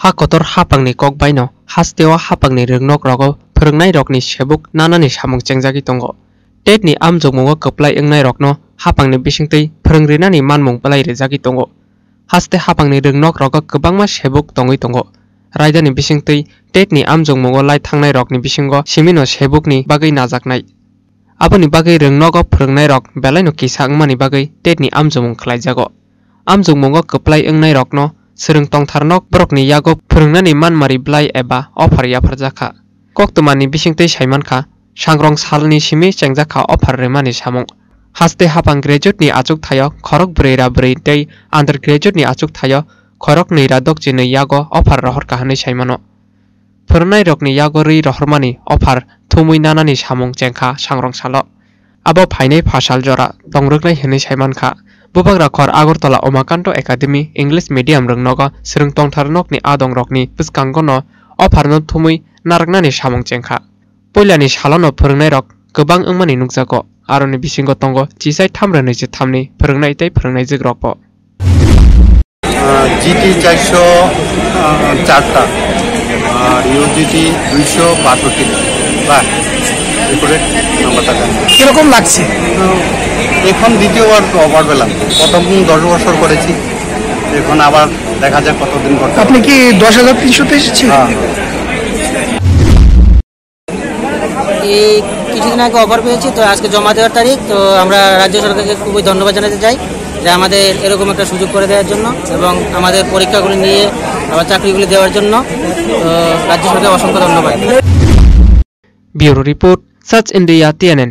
ha kotor hapangni kokbaino hastewa hapangni ringnok rogo phwrwngnai rokni sebuk nanani samung chengjagui tongo. Tetni amjongmungo kwplai wngnai rokno hapangni bisingtwi phwrwngrinani manmung blai rijagui tongo. Haste hapangni ringnok rogo kwbangma sebuk tongui tongo. Raidani bisingtwi tetni amjongmungo lai thangnai rokni bisingo simino sebukni bagui najaknai. Aboni bagui ringnogo phwrwngnai rok belaino kisa wngmani bagui tetni amjongmung khlaijago. Amjongmungo kwplai wngnai rokno swrung tongtharnok borokni yago phwrwngnani manmari blai eba offer yafarjaka. Koktwmani bisingtwi saimankha sangrong salni simi chengjaka offer remani samung. Haste hapang graduate ni achuk thayo khorok bwrwi bwrwi tei undergraduate ni achuk thayo khorok 2 dokchi ni yago offer rohor kahanai saimano. Phwrwngnai rokni yago rwi rohormani offer thumui nanani samung chengkha sangrong salo. Abo phainai phasal jora tongrwklai hinui saimankha. Bubagra khor Agartala Omakanto Academy English Medium rungnogo swrung tongtharnokni adong rokni bwskango no offer no thumui naraknani samung chengkha. Poilani salono phwrwngnai rok kwbang wngmani nukjago. Aroni bisingo tongo chisai 323 ni phwrwngnai tei phwrwngnaijak rokbo. GT 404টা আর UGT 262টি বা recorded নাম্বারটা কিরকম লাগছে? এখন দ্বিতীয়বার offer পেলাম। প্রথম 10 বছর করেছি, এখন আবার দেখা যাক কতদিন করতে। আপনি কি 10,300 তে এসেছিলেন? এই কিছুদিন আগে অফার পেয়েছি, তো আজকে জমা দেওয়ার তারিখ। তো আমরা রাজ্য সরকারকে খুবই ধন্যবাদ জানাতে চাই যে আমাদের এরকম একটা সুযোগ করে দেওয়ার জন্য এবং আমাদের পরীক্ষাগুলি নিয়ে আবার চাকরিগুলি দেওয়ার জন্য। তো রাজ্য সরকারকে অসংখ্য ধন্যবাদ। Bureau Report, Search India TNN.